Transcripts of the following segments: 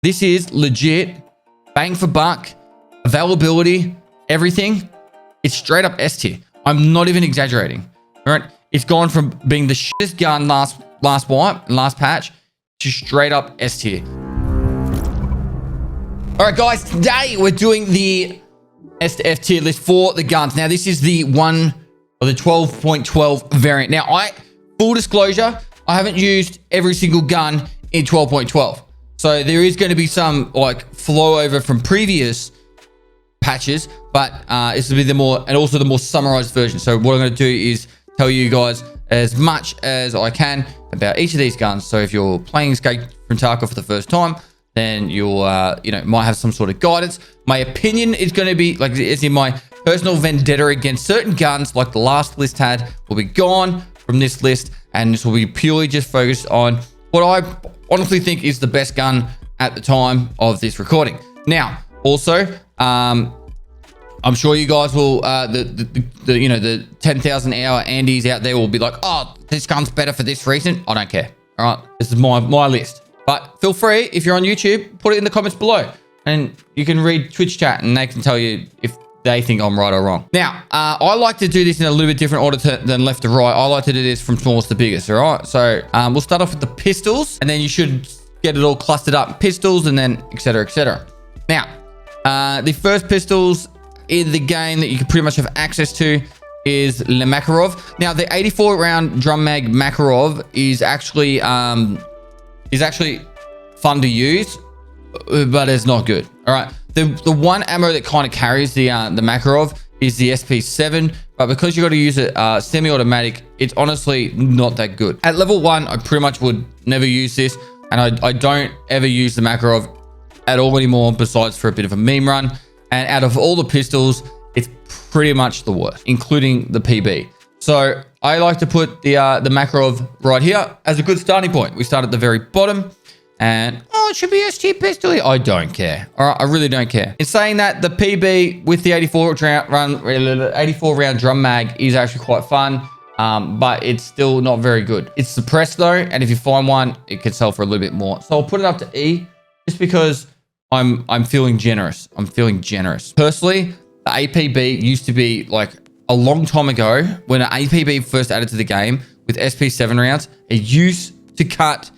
This is legit, bang for buck, availability, everything. It's straight up S tier. I'm not even exaggerating. All right, it's gone from being the shittest gun last wipe, last patch, to straight up S tier. All right, guys, today we're doing the S to F tier list for the guns. Now, this is the 12.12 variant. Now, full disclosure, I haven't used every single gun in 12.12. So there is going to be some like flow over from previous patches, but this will be the more, and also the more summarized version. So what I'm going to do is tell you guys as much as I can about each of these guns. So if you're playing Escape from Tarkov for the first time, then you'll might have some sort of guidance. My opinion is going to be like, as in my personal vendetta against certain guns, like the last list had, will be gone from this list, and this will be purely just focused on what I honestly think is the best gun at the time of this recording. Now, also, I'm sure you guys will, the 10,000 hour Andes out there will be like, oh, this gun's better for this reason. I don't care. All right, this is my list. But feel free, if you're on YouTube, put it in the comments below, and you can read Twitch chat, and they can tell you if they think I'm right or wrong. Now, I like to do this in a little bit different order than left to right. I like to do this from smallest to biggest. All right, so we'll start off with the pistols, and then you should get it all clustered up, pistols, and then etc. etc. Now, the first pistols in the game that you can pretty much have access to is the Makarov. Now, the 84 round drum mag Makarov is actually fun to use, but it's not good. All right, the one ammo that kind of carries the Makarov is the SP7, but because you got to use it semi-automatic, it's honestly not that good. At level 1, I pretty much would never use this, and I don't ever use the Makarov at all anymore, besides for a bit of a meme run. And out of all the pistols, it's pretty much the worst, including the PB. So I like to put the Makarov right here as a good starting point. We start at the very bottom, and it should be S-tier pistol. I don't care. All right, I really don't care. In saying that, the PB with the 84 round drum mag is actually quite fun, but it's still not very good. It's suppressed though, and if you find one, it can sell for a little bit more. So I'll put it up to E, just because I'm feeling generous. I'm feeling generous. Personally, the APB used to be like a long time ago when an APB first added to the game with SP7 rounds. It used to cut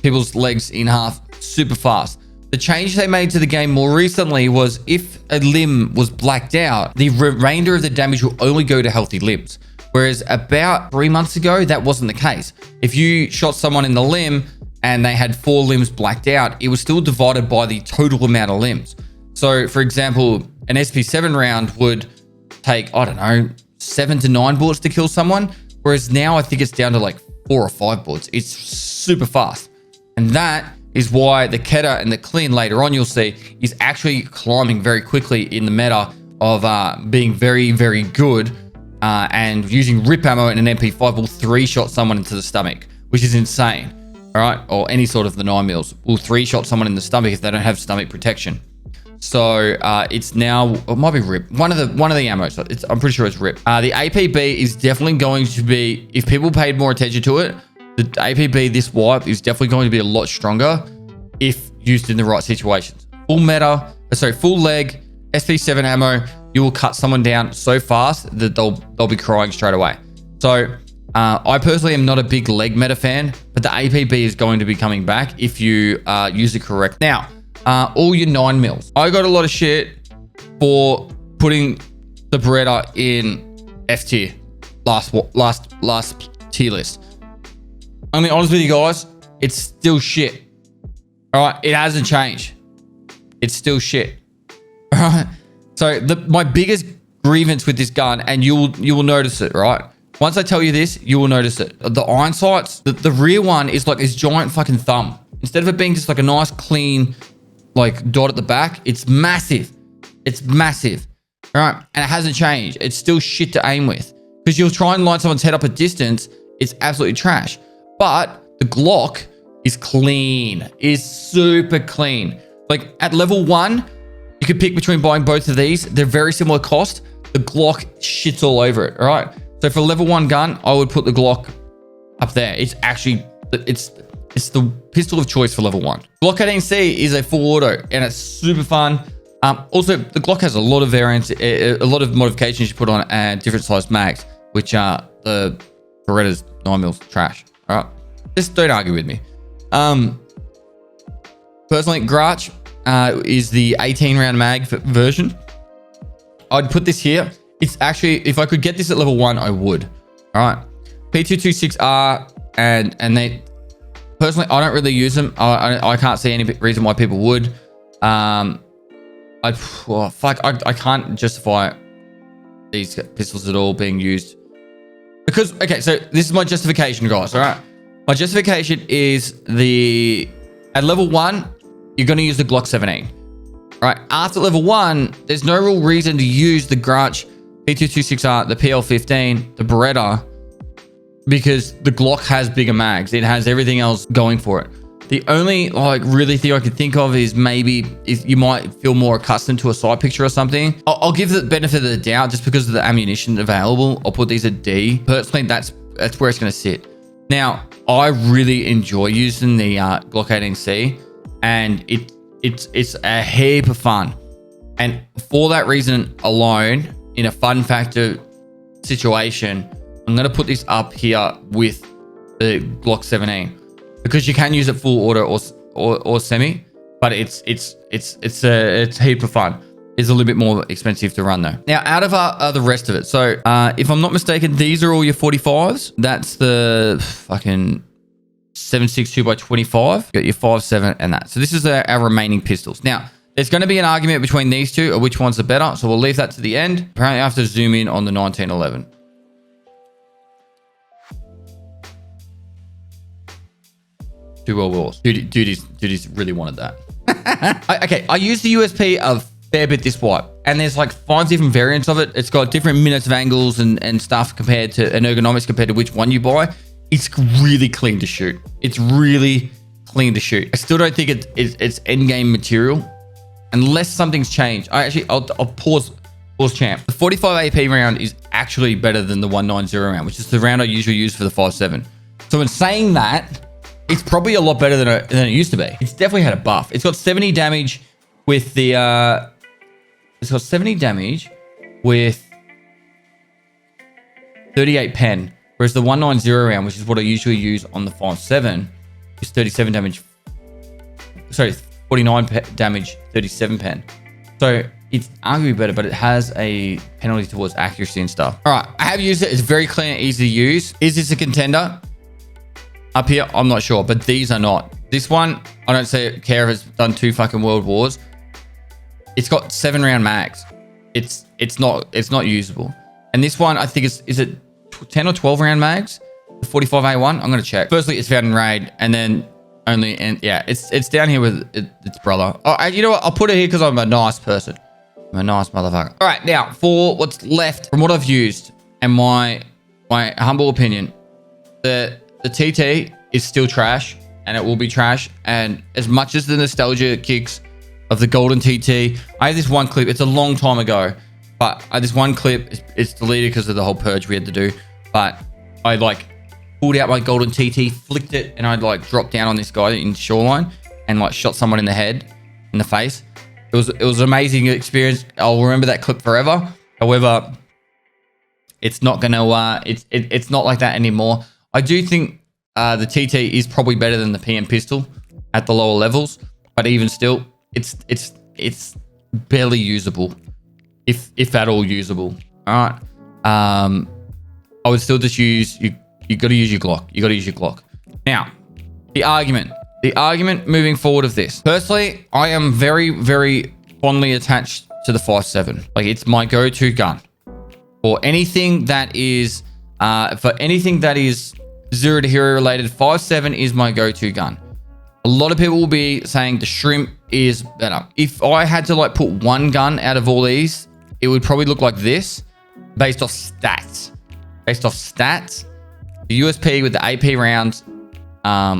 people's legs in half super fast. The change they made to the game more recently was if a limb was blacked out, the remainder of the damage will only go to healthy limbs. Whereas about 3 months ago, that wasn't the case. If you shot someone in the limb and they had 4 limbs blacked out, it was still divided by the total amount of limbs. So, for example, an SP7 round would take, I don't know, 7 to 9 bullets to kill someone, whereas now I think it's down to like 4 or 5 bullets. It's super fast. And that is why the Keta and the Clean later on, you'll see, is actually climbing very quickly in the meta of being very, very good, and using rip ammo and an MP5 will 3-shot someone into the stomach, which is insane. All right, or any sort of the 9mm will 3-shot someone in the stomach if they don't have stomach protection. So it's now, it might be rip. One of the ammos. I'm pretty sure it's rip. The APB is definitely going to be, if people paid more attention to it, the APB this wipe is definitely going to be a lot stronger if used in the right situations. Full leg SP7 ammo, you will cut someone down so fast that they'll be crying straight away. So I personally am not a big leg meta fan, but the APB is going to be coming back if you use it correct. Now, all your 9mm. I got a lot of shit for putting the Beretta in F tier, last tier list. I'm gonna be honest with you guys, it's still shit. All right, it hasn't changed. It's still shit. All right. So my biggest grievance with this gun, and you will notice it, right? Once I tell you this, you will notice it. The iron sights, the rear one is like this giant fucking thumb. Instead of it being just like a nice clean like dot at the back, it's massive. It's massive. All right, and it hasn't changed. It's still shit to aim with, because you'll try and line someone's head up at distance. It's absolutely trash. But the Glock is clean, is super clean. Like at level 1, you could pick between buying both of these. They're very similar cost. The Glock shits all over it. All right. So for level 1 gun, I would put the Glock up there. It's actually, it's It's the pistol of choice for level 1. Glock 18C is a full auto and it's super fun. Also, the Glock has a lot of variants, a lot of modifications you put on and different sized mags, which are the Beretta's 9mm trash. All right, just don't argue with me. Personally, Grach is the 18 round mag version. I'd put this here. It's actually, if I could get this at level 1, I would. All right, P226R and they. Personally, I don't really use them. I can't see any reason why people would. I can't justify these pistols at all being used. Because, okay, so this is my justification, guys, all right? My justification is at level 1, you're going to use the Glock 17. All right, after level 1, there's no real reason to use the Grach, P226R, the PL15, the Beretta, because the Glock has bigger mags. It has everything else going for it. The only really thing I could think of is maybe if you might feel more accustomed to a side picture or something. I'll give the benefit of the doubt just because of the ammunition available. I'll put these at D. Personally, that's where it's going to sit. Now, I really enjoy using the Glock 18C, and it's a heap of fun. And for that reason alone, in a fun factor situation, I'm going to put this up here with the Glock 17 because you can use it full auto or semi, but it's a heap of fun. It's a little bit more expensive to run though. Now, out of the rest of it, so if I'm not mistaken, these are all your 45s. That's the fucking 7.62 by 25. Got your 5.7 and that. So this is our remaining pistols. Now, there's going to be an argument between these two of which one's the better. So we'll leave that to the end. Apparently, I have to zoom in on the 1911. Two World Wars. Duties really wanted that. Okay, I used the USP a fair bit this wipe, and there's like 5 different variants of it. It's got different minutes of angles and stuff compared to and ergonomics compared to which one you buy. It's really clean to shoot. It's really clean to shoot. I still don't think it's end game material unless something's changed. I'll pause champ. The 45 AP round is actually better than the 190 round, which is the round I usually use for the 5.7. So in saying that, it's probably a lot better than it used to be. It's definitely had a buff. It's got 70 damage with the it's got 70 damage with 38 pen, whereas the 190 round, which is what I usually use on the 5.7, is 37 damage. Sorry, 49 damage, 37 pen. So it's arguably better, but it has a penalty towards accuracy and stuff. All right, I have used it. It's very clean and easy to use. Is this a contender? Up here, I'm not sure, but these are not. This one, I don't care if it's done 2 fucking World Wars. It's got 7 round mags. It's not usable. And this one, I think is it 10 or 12 round mags? The 45A1. I'm gonna check. Firstly, it's found in raid, and then it's down here with its brother. Oh, you know what? I'll put it here because I'm a nice person. I'm a nice motherfucker. All right, now for what's left from what I've used and my humble opinion, the TT is still trash, and it will be trash. And as much as the nostalgia kicks of the golden TT, I have this one clip. It's a long time ago, but this one clip it's deleted because of the whole purge we had to do. But I pulled out my golden TT, flicked it, and I'd dropped down on this guy in Shoreline and shot someone in the head, in the face. It was an amazing experience. I'll remember that clip forever. However, it's not gonna it's not like that anymore. I do think the TT is probably better than the PM pistol at the lower levels, but even still, it's barely usable, if at all usable. All right. I would still just use you got to use your Glock. You got to use your Glock. Now, the argument moving forward of this. Personally, I am very, very fondly attached to the 5.7. It's my go-to gun for anything that is zero to hero related. 5.7 is my go-to gun. A lot of people will be saying the Shrimp is better. If I had to put one gun out of all these, it would probably look like this based off stats. The USP with the AP rounds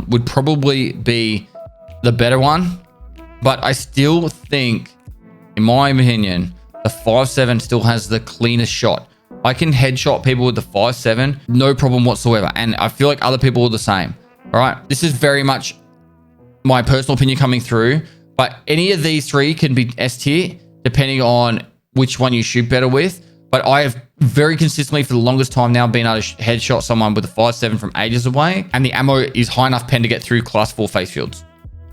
would probably be the better one, but I still think, in my opinion, the 5.7 still has the cleanest shot. I can headshot people with the 5.7, no problem whatsoever, and I feel like other people are the same. All right. This is very much my personal opinion coming through, but any of these three can be S tier depending on which one you shoot better with. But I have very consistently for the longest time now been able to headshot someone with a 5.7 from ages away, and the ammo is high enough pen to get through class 4 face fields.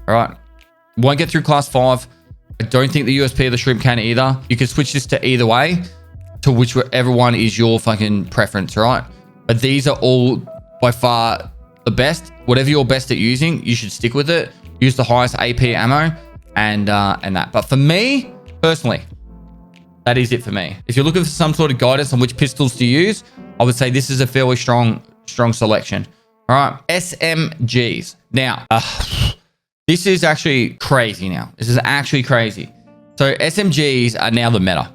All right. Won't get through class 5. I don't think the USP of the shrimp can either. You can switch this to either way, to whichever one is your fucking preference, right? But these are all by far the best. Whatever you're best at using, you should stick with it. Use the highest AP ammo and that. But for me, personally, that is it for me. If you're looking for some sort of guidance on which pistols to use, I would say this is a fairly strong selection. All right, SMGs. Now, this is actually crazy now. This is actually crazy. So SMGs are now the meta.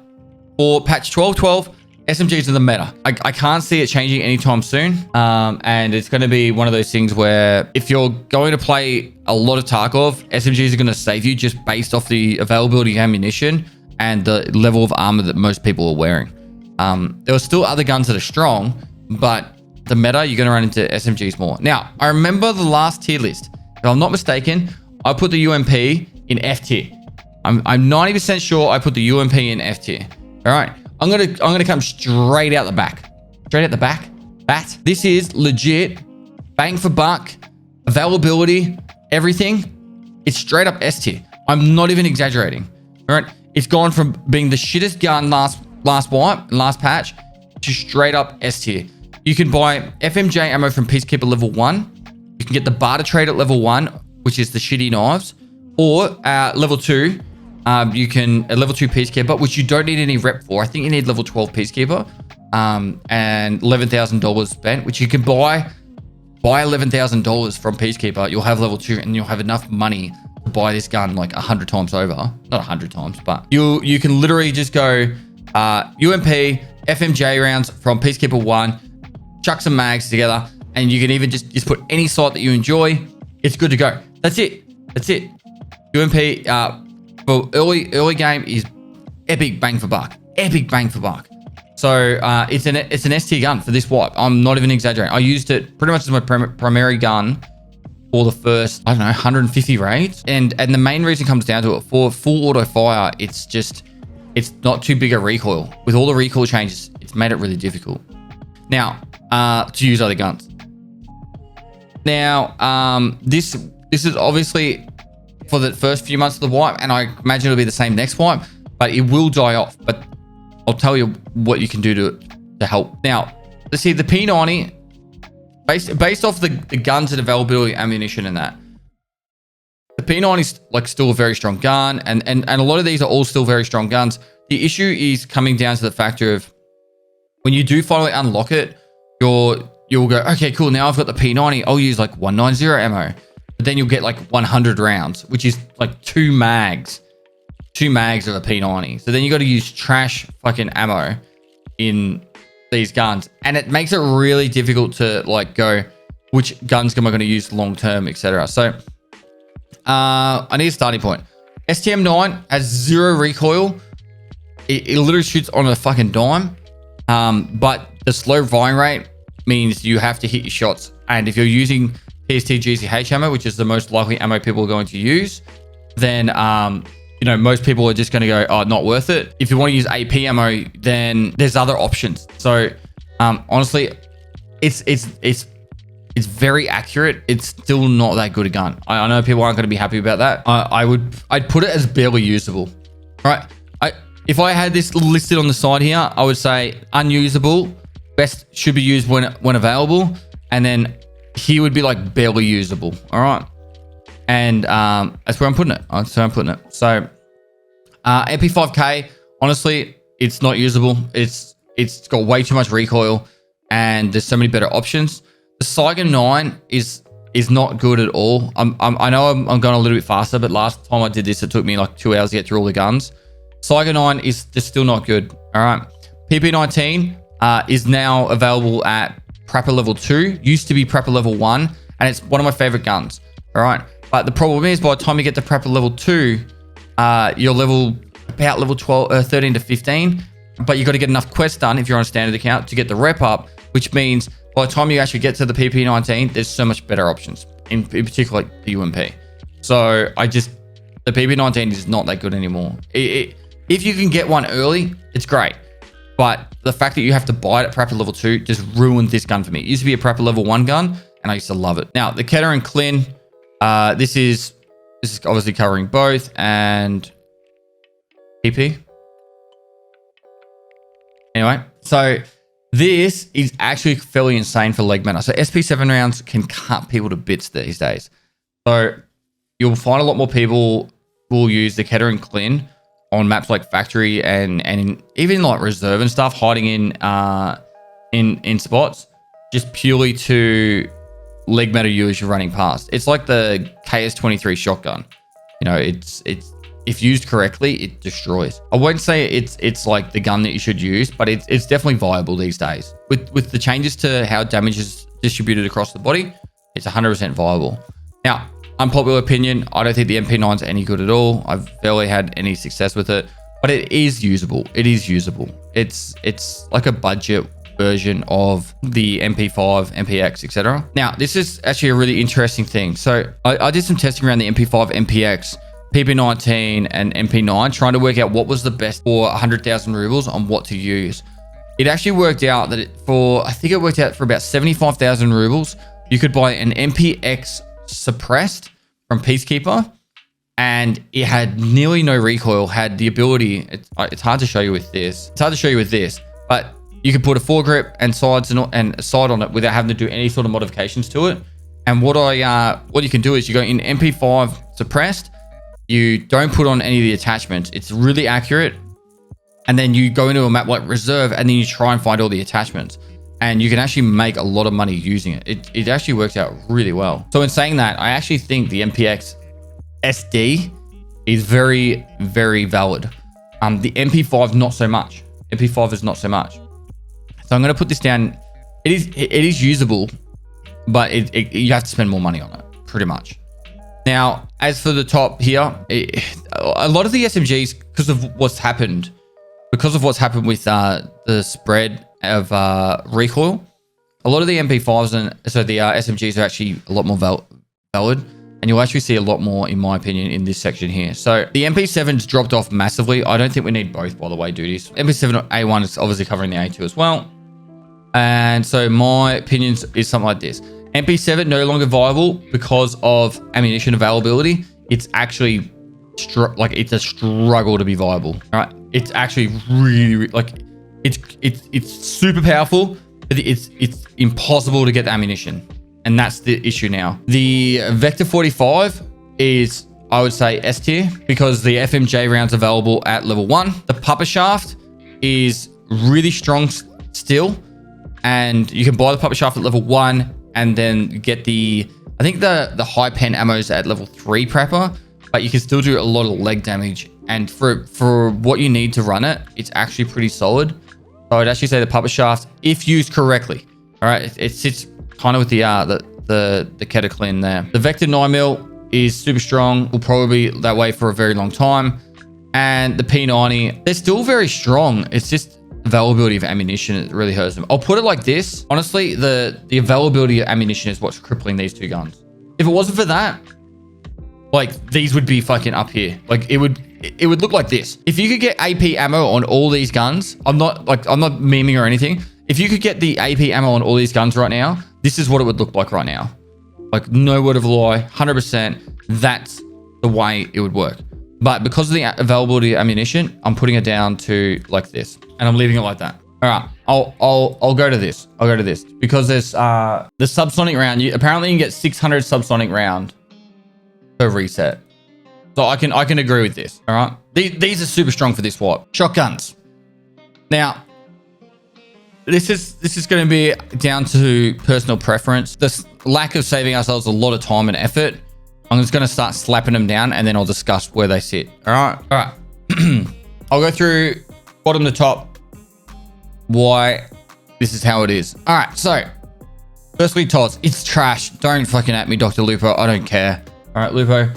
For patch 12.12, SMGs are the meta. I can't see it changing anytime soon. And it's going to be one of those things where if you're going to play a lot of Tarkov, SMGs are going to save you just based off the availability of ammunition and the level of armor that most people are wearing. There are still other guns that are strong, but the meta, you're going to run into SMGs more. Now, I remember the last tier list. If I'm not mistaken, I put the UMP in F tier. I'm 90% sure I put the UMP in F tier. All right. I'm gonna come straight out the back. Straight out the back. This is legit bang for buck, availability, everything. It's straight up S tier. I'm not even exaggerating. All right. It's gone from being the shittest gun last patch to straight up S tier. You can buy FMJ ammo from Peacekeeper level 1. You can get the barter trade at level 1, which is the shitty knives, or level 2. You can a level 2 Peacekeeper, which you don't need any rep for. I think you need level 12 Peacekeeper, and $11,000 spent, which you can buy $11,000 from Peacekeeper. You'll have level 2, and you'll have enough money to buy this gun like 100 times over. Not 100 times, but you can literally just go UMP, FMJ rounds from Peacekeeper 1, chuck some mags together, and you can even just put any sight that you enjoy. It's good to go. That's it. UMP. For early game is epic bang for buck. So it's an S tier gun for this wipe. I'm not even exaggerating. I used it pretty much as my primary gun for the first, I don't know, 150 raids. And the main reason comes down to it, for full auto fire, it's not too big a recoil. With all the recoil changes, it's made it really difficult. Now, to use other guns. Now, this is obviously for the first few months of the wipe, and I imagine it'll be the same next wipe, but it will die off. But I'll tell you what you can do to help. Now, let's see the P90, based off the guns and availability, ammunition, and that. The P90 is like still a very strong gun, and a lot of these are all still very strong guns. The issue is coming down to the factor of when you do finally unlock it, you'll go, okay, cool. Now I've got the P90. I'll use like 190 ammo. But then you'll get like 100 rounds, which is like two mags of a P90. So then you got to use trash fucking ammo in these guns, and it makes it really difficult to like go, which guns am I going to use long term, etc. So I need a starting point. STM9 has 0 recoil. It literally shoots on a fucking dime, but the slow firing rate means you have to hit your shots. And if you're using PST GCH ammo, which is the most likely ammo people are going to use, then most people are just going to go, oh, not worth it. If you want to use AP ammo, then there's other options. So honestly, it's very accurate. It's still not that good a gun. I know people aren't going to be happy about that. I'd put it as barely usable. All right. If I had this listed on the side here, I would say unusable, best should be used when available, and then here would be like barely usable. All right. And that's where I'm putting it. So MP5K, honestly, it's not usable. It's got way too much recoil, and there's so many better options. The Saiga 9 is not good at all. I know I'm going a little bit faster, but last time I did this, it took me like 2 hours to get through all the guns. Saiga 9 is just still not good. All right. PP19 is now available at Prepper level 2, used to be Prepper level 1, and it's one of my favorite guns. All right. But the problem is, by the time you get to Prepper level 2, you're about level 13 to 15, but you got to get enough quests done if you're on a standard account to get the rep up, which means by the time you actually get to the PP19, there's so much better options. in particular like the UMP. So the PP19 is not that good anymore. If you can get one early, it's great. But the fact that you have to buy it at Prepper level 2 just ruined this gun for me. It used to be a Prepper level 1 gun, and I used to love it. Now, the Keter and Clin, this is obviously covering both, and PP. Anyway, so this is actually fairly insane for leg matter. So SP7 rounds can cut people to bits these days. So you'll find a lot more people will use the Keter and Clin on maps like Factory and even like Reserve and stuff, hiding in spots, just purely to leg matter you as you're running past. It's like the KS23 shotgun. You know, it's if used correctly, it destroys. I won't say it's like the gun that you should use, but it's definitely viable these days. With the changes to how damage is distributed across the body, it's 100% viable. Now, unpopular opinion, I don't think the MP9 is any good at all. I've barely had any success with it, but it is usable. It is usable. It's like a budget version of the MP5, MPX, etc. Now, this is actually a really interesting thing. So I did some testing around the MP5, MPX, PP19 and MP9, trying to work out what was the best for 100,000 rubles on what to use. It actually worked out that I think it worked out for about 75,000 rubles, you could buy an MPX suppressed from Peacekeeper, and it had nearly no recoil, had the ability, it's hard to show you with this. It's hard to show you with this, but you could put a foregrip and sides and a side on it without having to do any sort of modifications to it. And what you can do is you go in MP5 suppressed, you don't put on any of the attachments. It's really accurate. And then you go into a map like Reserve, and then you try and find all the attachments. And you can actually make a lot of money using it. It actually works out really well. So in saying that, I actually think the MPX SD is very, very valid. The MP5 not so much. MP5 is not so much. So I'm going to put this down. It is usable, but you have to spend more money on it, pretty much. Now, as for the top here, a lot of the SMGs, because of what's happened with the spread of recoil, a lot of the MP5s and so the SMGs are actually a lot more valid, and you'll actually see a lot more, in my opinion, in this section here. So the MP7's dropped off massively. I don't think we need both, by the way, duties. MP7 A1 is obviously covering the A2 as well, and so my opinion is something like this. MP7 no longer viable because of ammunition availability. It's actually it's a struggle to be viable. All right, it's actually really like it's super powerful, but it's impossible to get the ammunition, and that's the issue now. The Vector 45 is, I would say, S tier because the FMJ rounds available at level 1. The Pupper Shaft is really strong still, and you can buy the Pupper Shaft at level 1. And then get I think the high pen ammos at level 3 prepper, but you can still do a lot of leg damage. And for what you need to run it, it's actually pretty solid. So I'd actually say the Pupper Shaft, if used correctly, all right, it sits kind of with the Keter Clin there. The Vector 9mm is super strong, will probably be that way for a very long time. And the P90, they're still very strong. It's just availability of ammunition, it really hurts them. I'll put it like this. Honestly, the availability of ammunition is what's crippling these two guns. If it wasn't for that, like, these would be fucking up here. Like, it would look like this. If you could get AP ammo on all these guns, I'm not memeing or anything. If you could get the AP ammo on all these guns right now, this is what it would look like right now. Like, no word of a lie, 100%, that's the way it would work. But because of the availability of ammunition, I'm putting it down to like this, and I'm leaving it like that. All right, I'll go to this. I'll go to this because there's the subsonic round. Apparently you can get 600 subsonic round per reset. So I can agree with this. All right, these are super strong for this what shotguns. Now, this is going to be down to personal preference. The lack of saving ourselves a lot of time and effort. I'm just going to start slapping them down, and then I'll discuss where they sit. All right. I'll go through bottom to top why this is how it is. All right. So, firstly, TOS. It's trash. Don't fucking at me, Dr. Lupo. I don't care. All right, Lupo.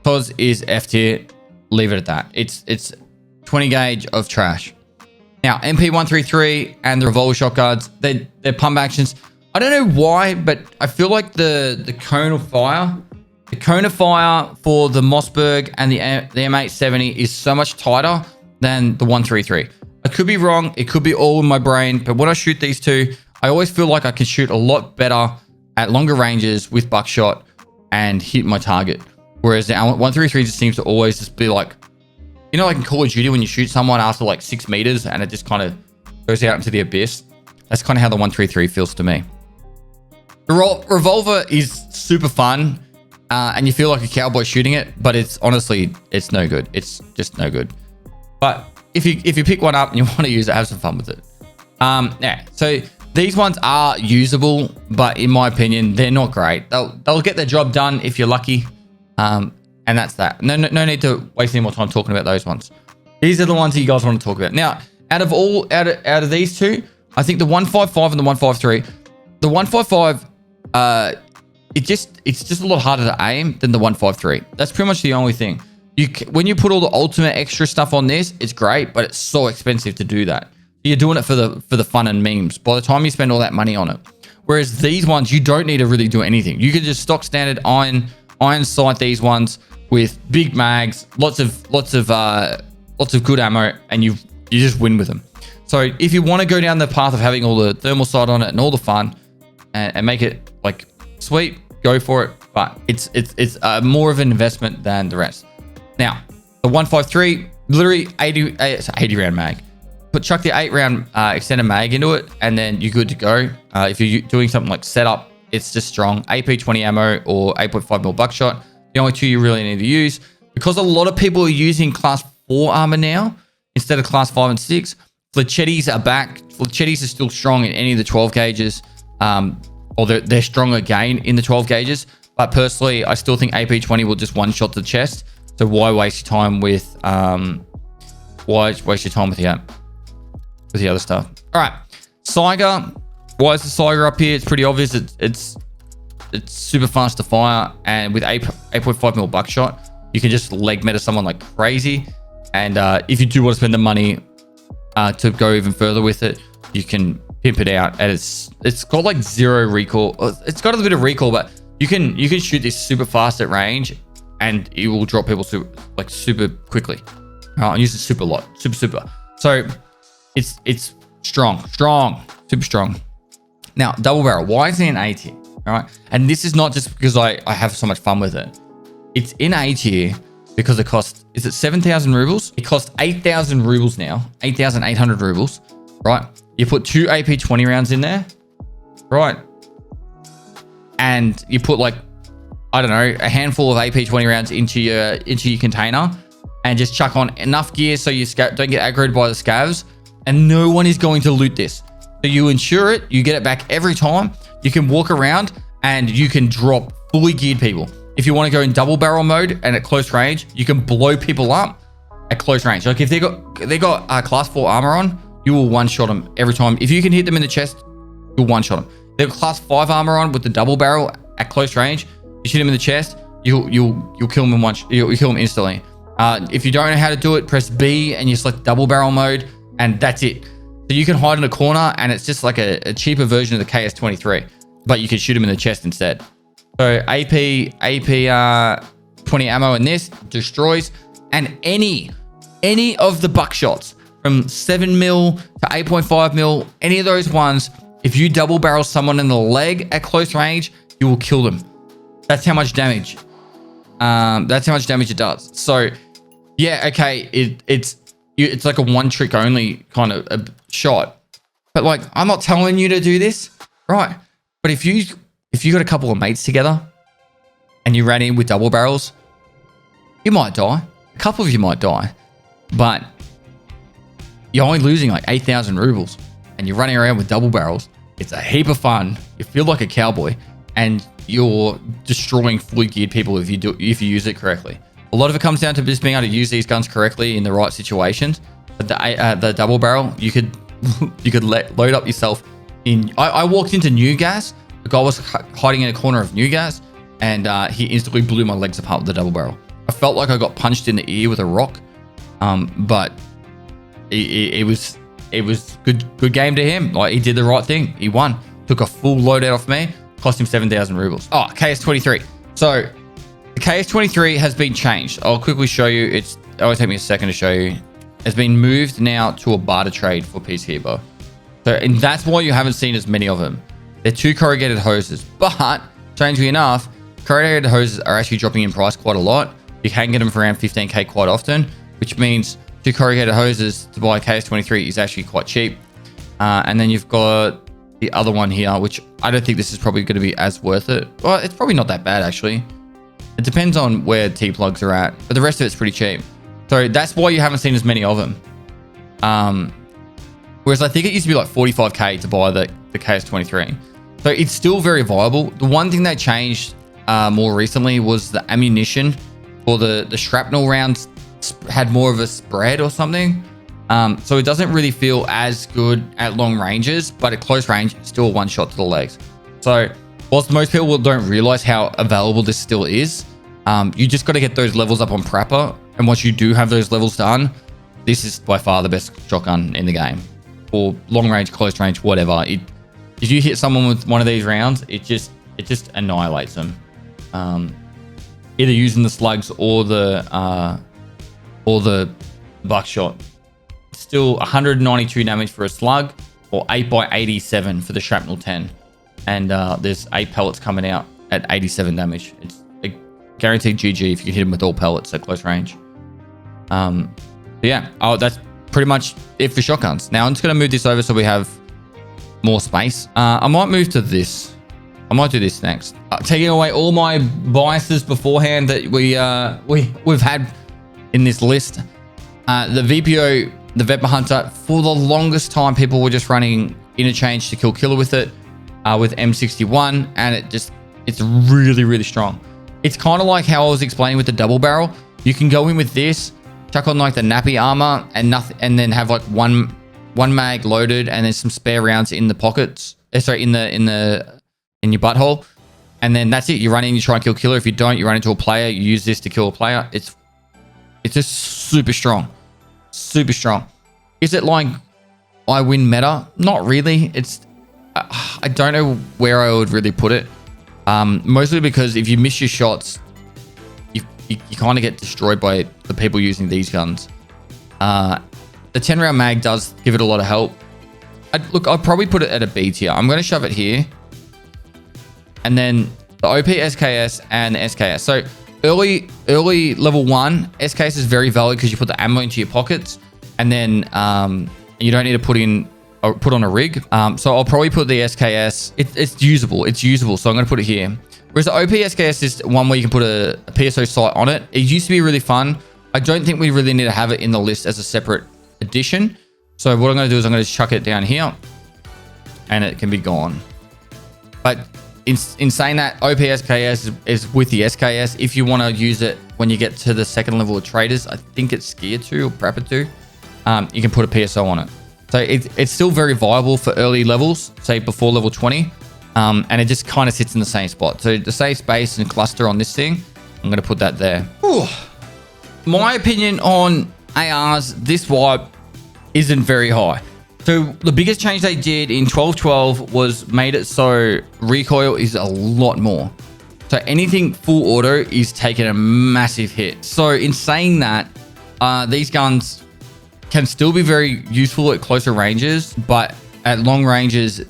TOS is F tier. Leave it at that. It's 20 gauge of trash. Now, MP133 and the revolver shotguns, they're pump actions. I don't know why, but I feel like the cone of fire for the Mossberg and the M870 is so much tighter than the 133. I could be wrong. It could be all in my brain, but when I shoot these two, I always feel like I can shoot a lot better at longer ranges with buckshot and hit my target. Whereas the 133 just seems to always just be like, you know, like in Call of Duty when you shoot someone after like 6 meters and it just kind of goes out into the abyss. That's kind of how the 133 feels to me. The revolver is super fun, and you feel like a cowboy shooting it, but it's honestly, it's no good. It's just no good. But if you pick one up and you want to use it, have some fun with it. Yeah. So these ones are usable, but in my opinion, they're not great. They'll get their job done if you're lucky. And that's that. No need to waste any more time talking about those ones. These are the ones that you guys want to talk about. Now, out of these two, I think the 155 and the 153, the 155, it's just a lot harder to aim than the 153. That's pretty much the only thing. When you put all the ultimate extra stuff on this, it's great, but it's so expensive to do that. You're doing it for the fun and memes. By the time you spend all that money on it, whereas these ones, you don't need to really do anything. You can just stock standard iron sight these ones with big mags, lots of good ammo, and you just win with them. So if you want to go down the path of having all the thermal sight on it and all the fun and make it like sweet, go for it. But it's more of an investment than the rest. Now, the 153, literally 80 round mag. But chuck the 8 round extended mag into it, and then you're good to go. If you're doing something like setup, it's just strong. AP20 ammo or 8.5mm buckshot, the only two you really need to use. Because a lot of people are using class 4 armor now instead of class 5 and 6. Fletchettis are back. Fletchettis are still strong in any of the 12 gauges, or they're strong again in the 12 gauges. But personally, I still think AP20 will just one-shot the chest. So why waste your time with the other stuff? All right, Saiga. Why is the Saiga up here? It's pretty obvious. It's super fast to fire, and with 8.5mm buckshot, you can just leg meta someone like crazy. And if you do want to spend the money to go even further with it, you can pimp it out. And it's got like 0 recoil. It's got a bit of recoil, but you can shoot this super fast at range, and it will drop people super quickly. I use it super a lot, super. So it's strong, super strong. Now, double barrel. Why is it in A tier? All right, and this is not just because I have so much fun with it. It's in A tier because it costs, is it 7,000 rubles? It costs 8,000 rubles now, 8,800 rubles, right? You put 2 AP20 rounds in there, right? And you put like, I don't know, a handful of AP20 rounds into your container, and just chuck on enough gear so you don't get aggroed by the scavs, and no one is going to loot this. So you insure it, you get it back every time. You can walk around and you can drop fully geared people. If you want to go in double barrel mode and at close range, you can blow people up at close range. Like if they got class 4 armor on, you will one-shot them every time. If you can hit them in the chest, you'll one-shot them. They've got class 5 armor on with the double barrel at close range. You shoot them in the chest, you'll kill them you'll kill them instantly. If you don't know how to do it, press B and you select double barrel mode, and that's it. So you can hide in a corner, and it's just like a cheaper version of the KS23, but you can shoot them in the chest instead. So AP 20 ammo in this destroys, and any of the buckshots from 7mm to 8.5mm, any of those ones, if you double barrel someone in the leg at close range, you will kill them. That's how much damage. That's how much damage it does. So yeah, okay, it's like a one trick only kind of a shot, but like, I'm not telling you to do this, right? But if you got a couple of mates together and you ran in with double barrels, you might die. A couple of you might die, but you're only losing like 8,000 rubles, and you're running around with double barrels. It's a heap of fun. You feel like a cowboy, and you're destroying fully geared people if you use it correctly. A lot of it comes down to just being able to use these guns correctly in the right situations. But the double barrel, you could load up yourself in. I walked into new gas. The guy was hiding in a corner of new gas, and he instantly blew my legs apart with the double barrel. I felt like I got punched in the ear with a rock, but it was good game to him. Like, he did the right thing. He won. took a full loadout off me, cost him 7,000 rubles. Oh, KS23. So the KS23 has been changed. I'll quickly show you. It always take me a second to show you. It's been moved now to a barter trade for Peacekeeper. So, and that's why you haven't seen as many of them. They're 2 corrugated hoses, but strangely enough, corrugated hoses are actually dropping in price quite a lot. You can get them for around 15k quite often, which means 2 corrugated hoses to buy a KS23 is actually quite cheap. And then you've got the other one here, which I don't think this is probably going to be as worth it. Well, it's probably not that bad actually. It depends on where T-plugs are at, but the rest of it's pretty cheap. So that's why you haven't seen as many of them. Whereas I think it used to be like 45k to buy the KS23. So it's still very viable. The one thing they changed more recently was the ammunition for the shrapnel rounds had more of a spread or something. So it doesn't really feel as good at long ranges, but at close range, it's still a one shot to the legs. So whilst most people don't realize how available this still is, you just got to get those levels up on Prapper. And once you do have those levels done, this is by far the best shotgun in the game. For long range, close range, whatever. If you hit someone with one of these rounds, it just annihilates them. Either using the slugs or the buckshot. Still 192 damage for a slug, or 8x87 for the shrapnel 10. And there's 8 pellets coming out at 87 damage. It's a guaranteed GG if you can hit them with all pellets at close range. Yeah, that's pretty much it for shotguns. Now I'm just going to move this over so we have more space. I might move to this. I might do this next. Taking away all my biases beforehand that we've had in this list. The VPO, the Vespa Hunter, for the longest time, people were just running interchange to kill killer with it, with M61, and it's really, really strong. It's kind of like how I was explaining with the double barrel. You can go in with this, chuck on like the nappy armor and nothing, and then have like one mag loaded and there's some spare rounds in the pockets. Sorry, in your butthole, and then that's it. You run in, you try and kill killer. If you don't, you run into a player. You use this to kill a player. It's just super strong, super strong. Is it like I win meta? Not really. I don't know where I would really put it. Mostly because if you miss your shots, you kind of get destroyed by the people using these guns. The 10 round mag does give it a lot of help. I'd probably put it at a B tier. I'm going to shove it here. And then the OP SKS and the SKS. So early level 1, SKS is very valid because you put the ammo into your pockets. And then you don't need to put on a rig. So I'll probably put the SKS. It's usable. It's usable. So I'm going to put it here. Whereas the OP SKS is one where you can put a PSO sight on it. It used to be really fun. I don't think we really need to have it in the list as a separate addition. So what I'm going to do is I'm going to chuck it down here and it can be gone. But in saying that, OP SKS is with the SKS. If you want to use it when you get to the second level of traders, I think it's Skier 2 or Prapper 2, you can put a PSO on it. So it's still very viable for early levels, say before level 20. And it just kind of sits in the same spot. So the safe space and cluster on this thing, I'm going to put that there. Whew. My opinion on ARs, this wipe isn't very high. So the biggest change they did in 12.12 was made it so recoil is a lot more. So anything full auto is taking a massive hit. So in saying that, these guns can still be very useful at closer ranges, but at long ranges,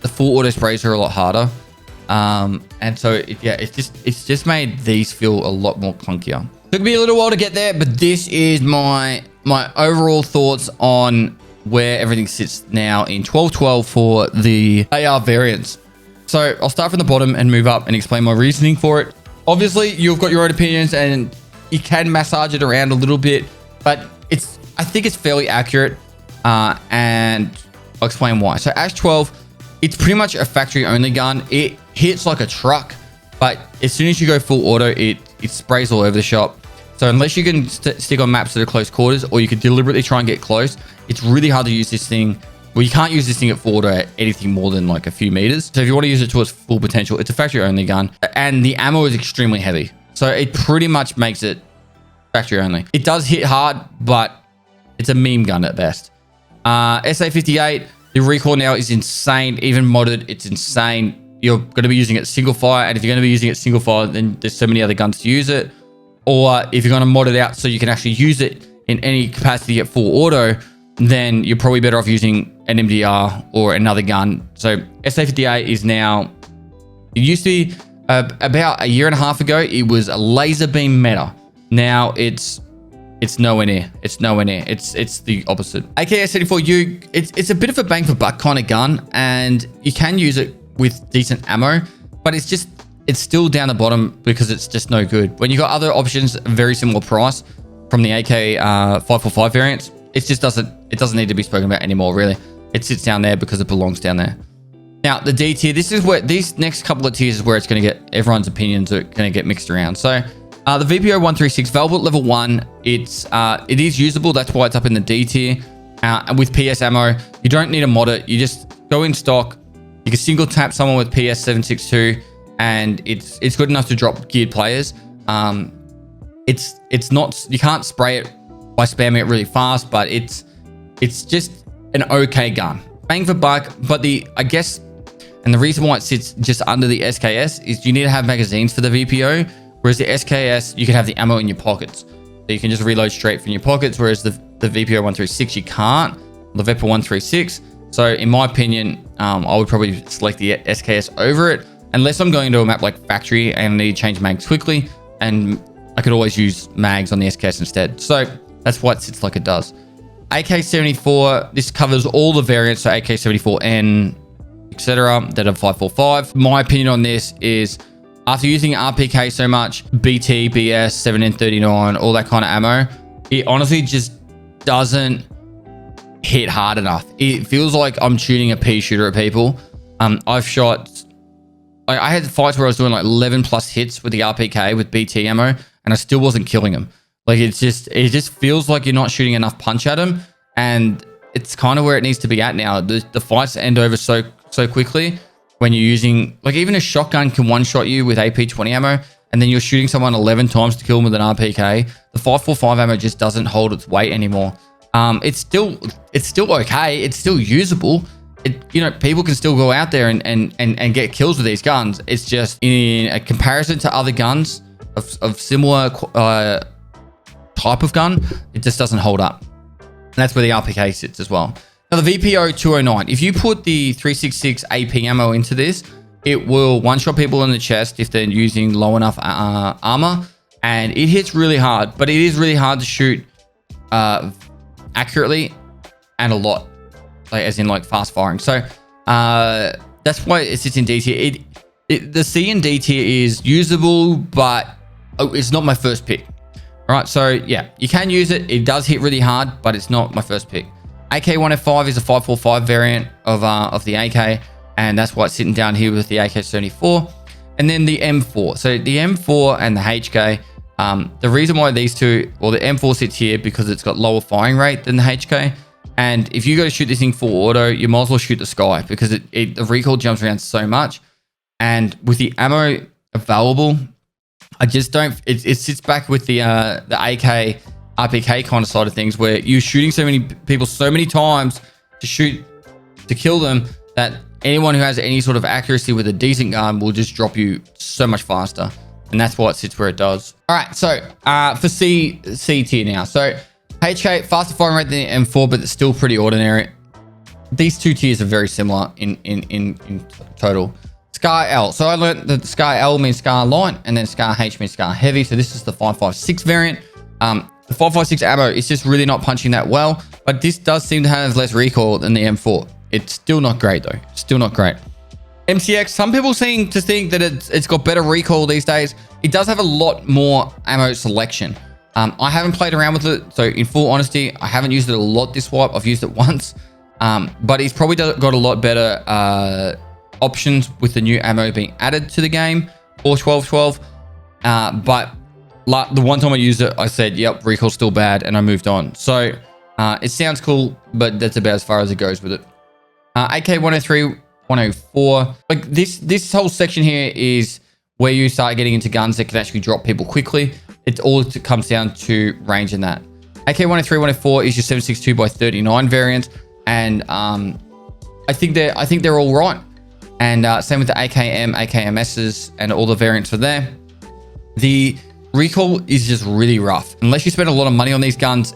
the full auto sprays are a lot harder. And so it's just made these feel a lot more clunkier. Took me a little while to get there, but this is my overall thoughts on where everything sits now in 12.12 for the AR variants. So I'll start from the bottom and move up and explain my reasoning for it. Obviously, you've got your own opinions and you can massage it around a little bit, but I think it's fairly accurate, and I'll explain why. So Ash 12, it's pretty much a factory-only gun. It hits like a truck, but as soon as you go full auto, it sprays all over the shop. So unless you can stick on maps that are close quarters, or you could deliberately try and get close, it's really hard to use this thing. Well, you can't use this thing at full auto at anything more than like a few meters. So if you want to use it to its full potential, it's a factory-only gun, and the ammo is extremely heavy. So it pretty much makes it factory-only. It does hit hard, but it's a meme gun at best. SA58, The recoil now is insane. Even modded, it's insane. You're going to be using it single fire, and if you're going to be using it single fire, then there's so many other guns to use it. Or if you're going to mod it out so you can actually use it in any capacity at full auto, then you're probably better off using an MDR or another gun. So SA58 is now, it used to be about a year and a half ago, it was a laser beam meta. Now it's nowhere near. It's nowhere near. It's the opposite. AK-74U, it's a bit of a bang for buck kind of gun, and you can use it with decent ammo, but it's still down the bottom because it's just no good. When you got other options, very similar price from the AK 545 variants, it doesn't need to be spoken about anymore, really. It sits down there because it belongs down there. Now, the D tier, this is where these next couple of tiers is where it's going to get everyone's opinions are going to get mixed around. So the VPO 136 Velvet level 1, it is usable. That's why it's up in the D tier. And with PS ammo, you don't need to mod it. You just go in stock. You can single tap someone with PS 762, and it's good enough to drop geared players. It's not, you can't spray it by spamming it really fast, but it's just an okay gun. Bang for buck, but I guess, and the reason why it sits just under the SKS is you need to have magazines for the VPO, whereas the SKS, you can have the ammo in your pockets. So you can just reload straight from your pockets, whereas the VPO 136, you can't. The VEPA 136. So in my opinion, I would probably select the SKS over it, unless I'm going to a map like Factory and I need to change mags quickly, and I could always use mags on the SKS instead. So that's why it sits like it does. AK-74, this covers all the variants, so AK-74N, etc., that are 545. My opinion on this is, after using RPK so much, BT, BS, 7N39, all that kind of ammo, it honestly just doesn't hit hard enough. It feels like I'm shooting a pea shooter at people. I've shot, I had fights where I was doing like 11 plus hits with the RPK with BT ammo, and I still wasn't killing them. Like it just feels like you're not shooting enough punch at them, and it's kind of where it needs to be at now. The fights end over so quickly when you're using, like, even a shotgun can one-shot you with AP20 ammo, and then you're shooting someone 11 times to kill them with an RPK. The 545 ammo just doesn't hold its weight anymore. It's still okay. It's still usable. People can still go out there and get kills with these guns. It's just in a comparison to other guns of similar type of gun, it just doesn't hold up. And that's where the RPK sits as well. Now the VPO 209, if you put the 366 AP ammo into this, it will one-shot people in the chest if they're using low enough armor, and it hits really hard, but it is really hard to shoot accurately and a lot, like as in like fast firing. So that's why it sits in D tier. The C and D tier is usable, but it's not my first pick. All right, so yeah, you can use it. It does hit really hard, but it's not my first pick. AK-105 is a 545 variant of the AK, and that's why it's sitting down here with the AK-74. And then the M4. So the M4 and the HK, the reason why these two, well, the M4 sits here because it's got lower firing rate than the HK. And if you go to shoot this thing full auto, you might as well shoot the sky because the recoil jumps around so much. And with the ammo available, I just don't, it sits back with the AK RPK kind of side of things, where you're shooting so many people so many times to kill them, that anyone who has any sort of accuracy with a decent gun will just drop you so much faster. And that's why it sits where it does. All right, so for C tier now. So HK, faster firing rate than the M4, but it's still pretty ordinary. These two tiers are very similar in total. Scar L. So I learned that Scar L means Scar Light, and then Scar H means Scar Heavy. So this is the 556 variant. The 556 ammo is just really not punching that well, but this does seem to have less recoil than the M4. It's still not great though. Still not great. MCX, some people seem to think that it's got better recoil these days. It does have a lot more ammo selection. I haven't played around with it, so in full honesty, I haven't used it a lot this wipe. I've used it once, but it's probably got a lot better options with the new ammo being added to the game for 12-12. But the one time I used it, I said, yep, recoil's still bad, and I moved on. So it sounds cool, but that's about as far as it goes with it. AK-103, 104. Like this whole section here is where you start getting into guns that can actually drop people quickly. It all comes down to range in that. AK-103, 104 is your 7.62 by 39 variant, and I think they're all right. And same with the AKM, AKMSs, and all the variants for there. The recoil is just really rough. Unless you spend a lot of money on these guns,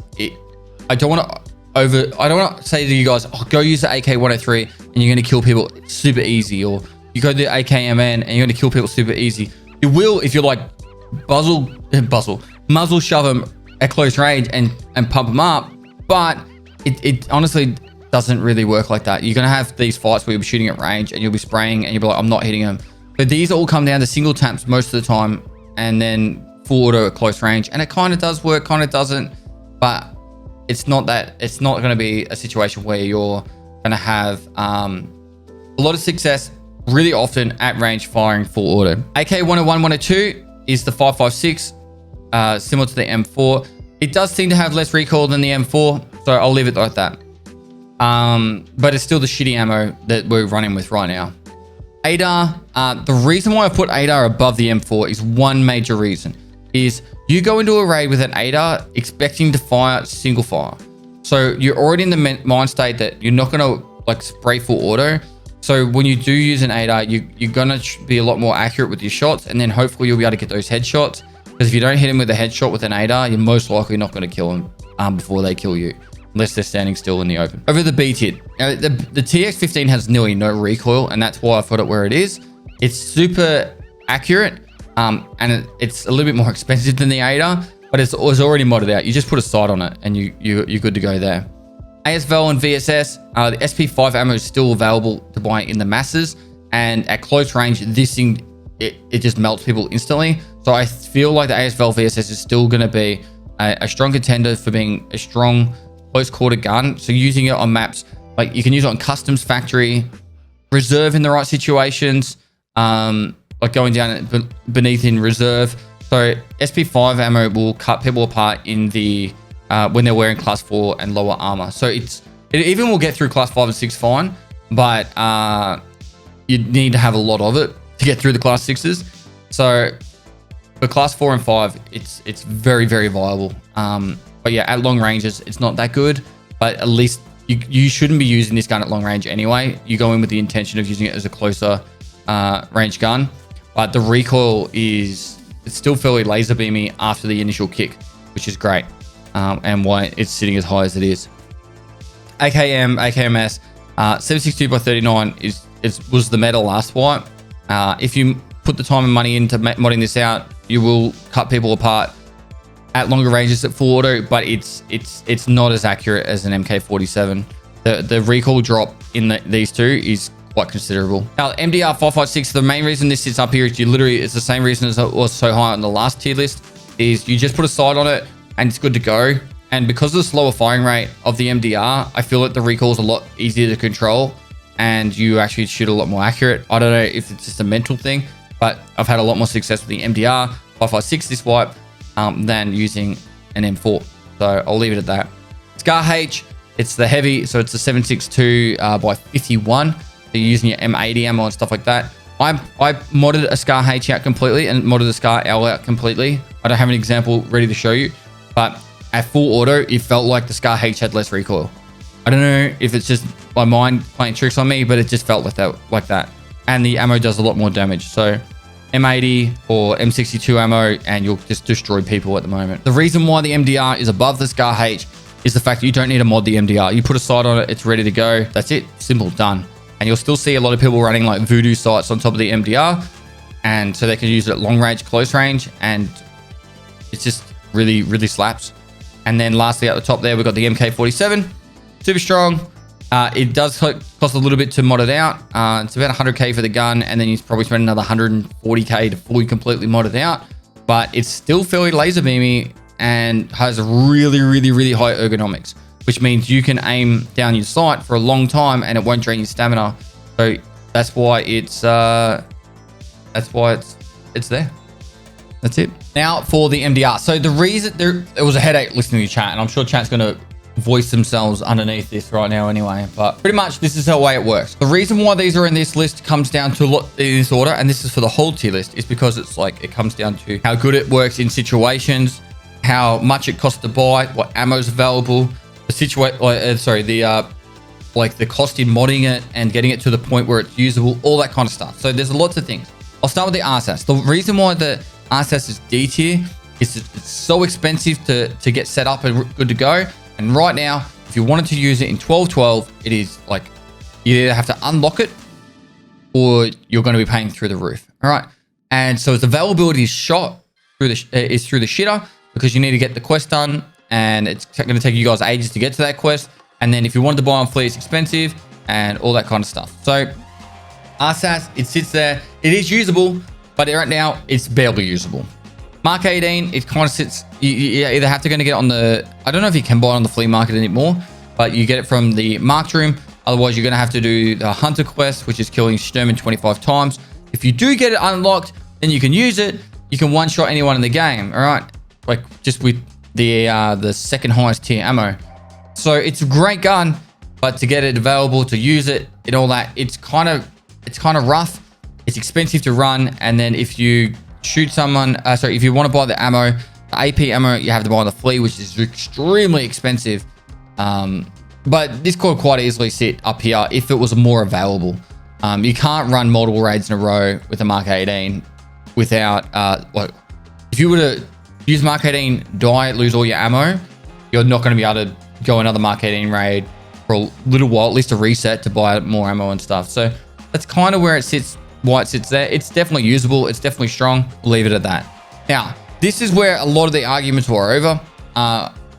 I don't want to say to you guys, oh, go use the AK-103 and you're going to kill people super easy, or you go to the AKMN and you're going to kill people super easy. You will if you're like muzzle shove them at close range and pump them up, but it honestly doesn't really work like that. You're going to have these fights where you'll be shooting at range and you'll be spraying and you'll be like, I'm not hitting them. So these all come down to single taps most of the time, and then full auto at close range. And it kind of does work, kind of doesn't, but it's not going to be a situation where you're going to have a lot of success really often at range firing full auto. AK-101, 102 is the 5.56, similar to the M4. It does seem to have less recoil than the M4, so I'll leave it like that. But it's still the shitty ammo that we're running with right now. ADAR, the reason why I put ADAR above the M4 is one major reason. Is you go into a raid with an ADAR expecting to fire single fire. So you're already in the mind state that you're not going to like spray full auto. So when you do use an ADAR, you're going to be a lot more accurate with your shots, and then hopefully you'll be able to get those headshots. Because if you don't hit them with a headshot with an ADAR, you're most likely not going to kill them before they kill you, unless they're standing still in the open. Over the B-Tit. Now, the TX-15 has nearly no recoil, and that's why I put it where it is. It's super accurate, and it's a little bit more expensive than the ADAR, but it's already modded out. You just put a sight on it, and you're good to go there. ASVL and VSS, the SP5 ammo is still available to buy in the masses, and at close range, this thing, it just melts people instantly. So I feel like the ASVL VSS is still going to be a strong contender for being a strong close quarter gun. So using it on maps, like you can use it on customs factory, reserve in the right situations, like going down beneath in reserve. So SP5 ammo will cut people apart in the when they're wearing class 4 and lower armor. So it even will get through class 5 and 6 fine, but you need to have a lot of it to get through the class 6s. So for class 4 and 5, it's very, very viable. But yeah, at long ranges, it's not that good, but at least you shouldn't be using this gun at long range anyway. You go in with the intention of using it as a closer range gun, but the recoil it's still fairly laser beamy after the initial kick, which is great, and why it's sitting as high as it is. AKM, AKMS, 762x39 was the meta last wipe. If you put the time and money into modding this out, you will cut people apart at longer ranges at full auto, but it's not as accurate as an MK47. The recoil drop in these two is quite considerable. Now, MDR 5.56, the main reason this sits up here is it's the same reason as it was so high on the last tier list, is you just put a sight on it and it's good to go. And because of the slower firing rate of the MDR, I feel like the recoil is a lot easier to control and you actually shoot a lot more accurate. I don't know if it's just a mental thing, but I've had a lot more success with the MDR 5.56 this wipe than using an M4. So I'll leave it at that. SKS H, it's the heavy, so it's the 7.62 by 51. So you're using your M80 ammo and stuff like that. I modded a SKS H out completely and modded a SKS L out completely. I don't have an example ready to show you, but at full auto, it felt like the SKS H had less recoil. I don't know if it's just my mind playing tricks on me, but it just felt like that. And the ammo does a lot more damage. So M80 or M62 ammo, and you'll just destroy people at the moment. The reason why the MDR is above the SKS H is the fact that you don't need to mod the MDR. You put a sight on it, it's ready to go. That's it. Simple, done. And you'll still see a lot of people running like voodoo sights on top of the MDR, and so they can use it at long range, close range, and it's just really, really slaps. And then lastly at the top there, we've got the MK47, super strong. It does cost a little bit to mod it out. It's about 100k for the gun, and then you probably spend another 140k to fully completely mod it out. But it's still fairly laser beamy and has really, really, really high ergonomics, which means you can aim down your sight for a long time and it won't drain your stamina. So that's why it's there. That's it. Now for the MDR. So the reason it was a headache listening to chat, and I'm sure chat's going to voice themselves underneath this right now anyway, but pretty much this is the way it works. The reason why these are in this list comes down to a lot in this order, and this is for the whole tier list, is because it's like it comes down to how good it works in situations, how much it costs to buy, what ammo is available, the like the cost in modding it and getting it to the point where it's usable, all that kind of stuff. So there's lots of things. I'll start with the RSAS. The reason why the RSAS is D tier is it's so expensive to get set up and good to go. And right now, if you wanted to use it in 12.12, it is like you either have to unlock it or you're going to be paying through the roof. All right. And so its availability is shot through the shitter because you need to get the quest done, and it's going to take you guys ages to get to that quest. And then if you wanted to buy on Flea, it's expensive and all that kind of stuff. So RSAS, it sits there. It is usable, but right now it's barely usable. Mark 18, it kind of sits, you either have to get it on the, I don't know if you can buy it on the flea market anymore, but you get it from the marked room. Otherwise, you're going to have to do the Hunter quest, which is killing Sturman 25 times. If you do get it unlocked, then you can use it. You can one-shot anyone in the game, all right? Like just with the second highest tier ammo. So it's a great gun, but to get it available, to use it and all that, it's kind of rough. It's expensive to run. And then if you shoot someone, if you want to buy the ammo, the AP ammo, you have to buy on the flea, which is extremely expensive. But this could quite easily sit up here if it was more available. You can't run multiple raids in a row with a Mark 18 without, if you were to use Mark 18, die, lose all your ammo, you're not going to be able to go another Mark 18 raid for a little while, at least a reset to buy more ammo and stuff. So that's kind of where it sits, why it sits there. It's definitely usable. It's definitely strong. Leave it at that. Now, this is where a lot of the arguments were over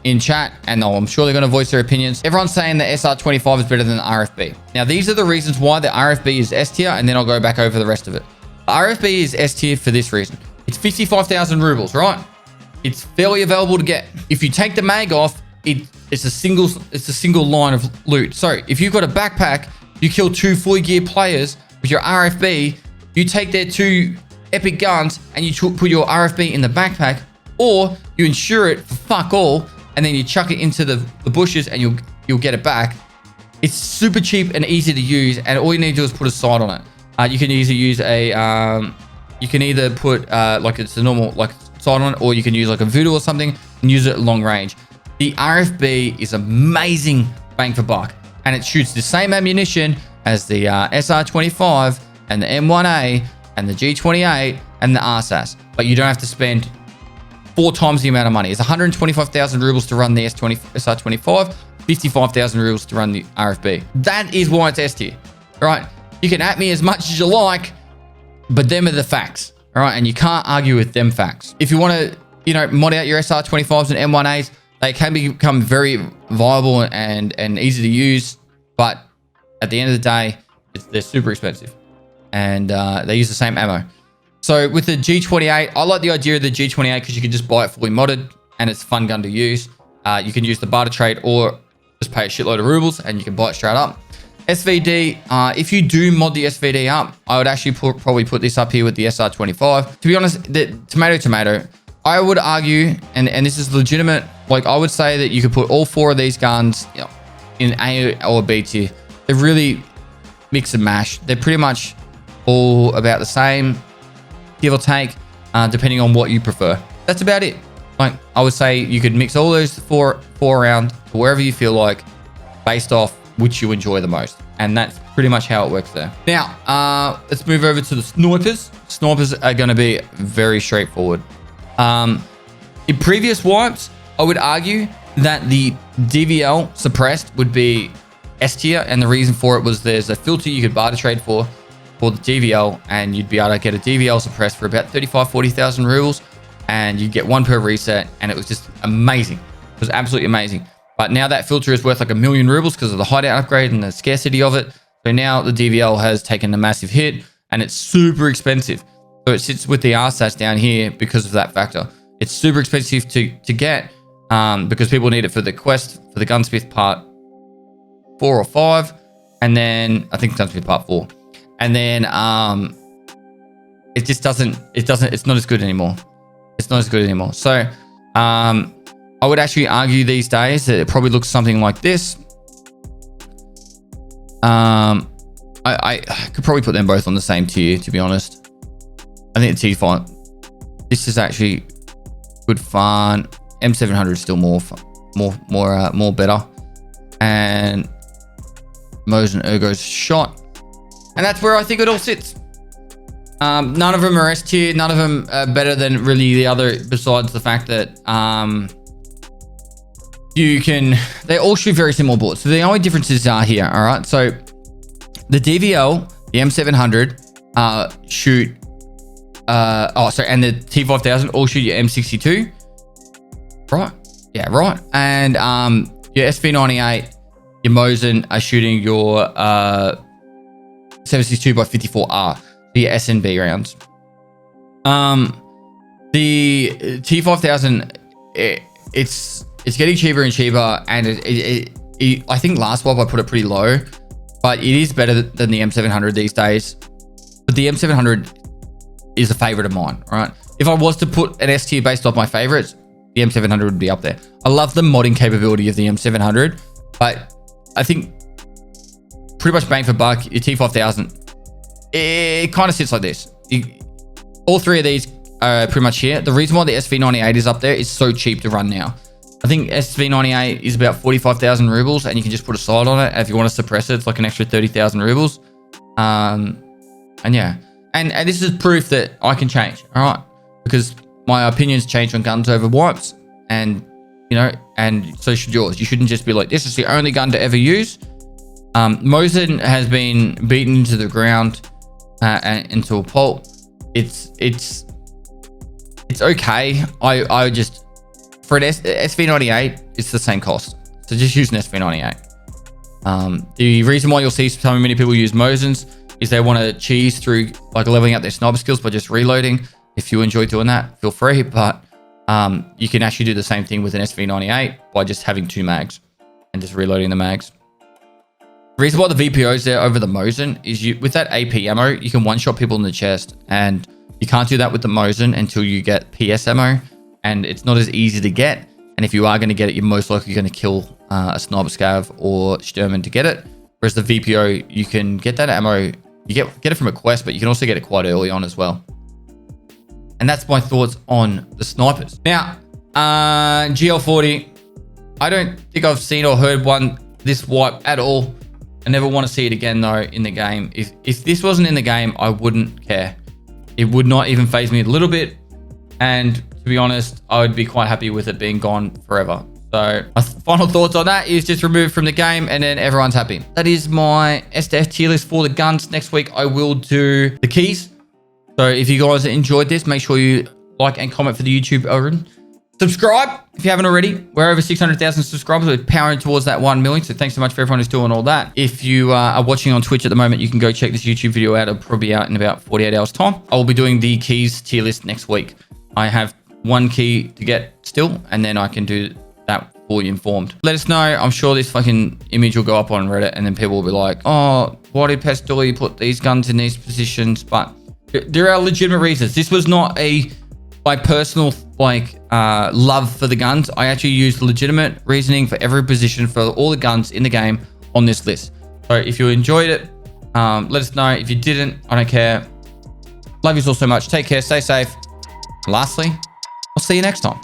in chat, and I'm sure they're going to voice their opinions. Everyone's saying the SR25 is better than the RFB. Now, these are the reasons why the RFB is S tier, and then I'll go back over the rest of it. The RFB is S tier for this reason. It's 55,000 rubles, right? It's fairly available to get. If you take the mag off, it's a single line of loot. So if you've got a backpack, you kill 2 fully geared players with your RFB, you take their 2 epic guns and you put your RFB in the backpack, or you insure it for fuck all, and then you chuck it into the bushes and you'll get it back. It's super cheap and easy to use, and all you need to do is put a sight on it. You can either use a you can either put like it's a normal like sight on it, or you can use like a voodoo or something and use it at long range. The RFB is amazing bang for buck, and it shoots the same ammunition as the SR25 and the M1A and the G28 and the RSAS, but you don't have to spend 4 times the amount of money. It's 125,000 rubles to run the SR25, 55,000 rubles to run the RFB. That is why it's S tier. All right, you can at me as much as you like, but them are the facts. All right, and you can't argue with them facts. If you want to, mod out your SR25s and M1As, they can become very viable and easy to use, but at the end of the day, they're super expensive, and they use the same ammo. So with the G28, I like the idea of the G28 because you can just buy it fully modded, and it's a fun gun to use. You can use the barter trade or just pay a shitload of rubles, and you can buy it straight up. SVD, if you do mod the SVD up, I would actually probably put this up here with the SR25. To be honest, the tomato, I would argue, and this is legitimate, like I would say that you could put all 4 of these guns in A or B tier. They're really mix and mash. They're pretty much all about the same, give or take, depending on what you prefer. That's about it. Like I would say you could mix all those four around to wherever you feel like, based off which you enjoy the most. And that's pretty much how it works there. Now, let's move over to the snipers. Snipers are going to be very straightforward. In previous wipes, I would argue that the DVL suppressed would be S tier, and the reason for it was there's a filter you could barter trade for the DVL, and you'd be able to get a DVL suppressed for about 40,000 rubles, and you get 1 per reset, and it was just amazing. It was absolutely amazing. But now that filter is worth like 1,000,000 rubles because of the hideout upgrade and the scarcity of it. So now the DVL has taken a massive hit, and it's super expensive. So it sits with the RSAS down here because of that factor. It's super expensive to get because people need it for the quest, for the gunsmith part 4 or 5, and then I think gunsmith part 4, and then it just doesn't. It's not as good anymore. It's not as good anymore. So I would actually argue these days that it probably looks something like this. I could probably put them both on the same tier, to be honest. I think the T5, this is actually good fun. M700 is still more better, and Mosin Ergo's shot. And that's where I think it all sits. None of them are S tier. None of them are better than really the other, besides the fact that they all shoot very similar bullets. So the only differences are here, all right? So the DVL, the M700 shoot, and the T5000 all shoot your M62, right? Yeah, right. And your SV98, your Mosin are shooting your 762x54R, the SNB rounds. The T5000, it's getting cheaper and cheaper, and I think last swap I put it pretty low, but it is better than the M700 these days. But the M700 is a favorite of mine, all right? If I was to put an S tier based off my favorites, the M700 would be up there. I love the modding capability of the M700, but I think pretty much bang for buck, your T5000, it kind of sits like this. All three of these are pretty much here. The reason why the SV98 is up there is so cheap to run now. I think SV98 is about 45,000 rubles, and you can just put a sight on it. If you want to suppress it, it's like an extra 30,000 rubles. And yeah, and this is proof that I can change, all right? Because my opinions change on guns over wipes, and and so should yours. You shouldn't just be like, this is the only gun to ever use. Mosin has been beaten into the ground and into a pulp. It's okay. I just, for an SV98, it's the same cost. So just use an SV98. The reason why you'll see so many people use Mosins is they want to cheese through like leveling up their sniper skills by just reloading. If you enjoy doing that, feel free. But you can actually do the same thing with an SV98 by just having 2 mags and just reloading the mags. The reason why the VPO is there over the Mosin is with that AP ammo, you can one-shot people in the chest, and you can't do that with the Mosin until you get PS ammo, and it's not as easy to get. And if you are going to get it, you're most likely going to kill a sniper scav or Sturman to get it. Whereas the VPO, you can get that ammo, you get it from a quest, but you can also get it quite early on as well. And that's my thoughts on the snipers. Now, GL40, I don't think I've seen or heard one this wipe at all. I never want to see it again though in the game. If this wasn't in the game, I wouldn't care. It would not even faze me a little bit. And to be honest, I would be quite happy with it being gone forever. So my final thoughts on that is just remove it from the game, and then everyone's happy. That is my SDF tier list for the guns. Next week, I will do the keys. So if you guys enjoyed this, make sure you like and comment for the YouTube algorithm. Subscribe if you haven't already. We're over 600,000 subscribers. We're powering towards that 1 million. So thanks so much for everyone who's doing all that. If you are watching on Twitch at the moment, you can go check this YouTube video out. It'll probably be out in about 48 hours time. I will be doing the keys tier list next week. I have 1 key to get still, and then I can do that fully informed. Let us know. I'm sure this fucking image will go up on Reddit, and then people will be like, oh, why did Pestily put these guns in these positions? But there are legitimate reasons. This was not my personal love for the guns. I actually used legitimate reasoning for every position for all the guns in the game on this list. So if you enjoyed it, let us know. If you didn't, I don't care. Love you all so much. Take care. Stay safe. Lastly, I'll see you next time.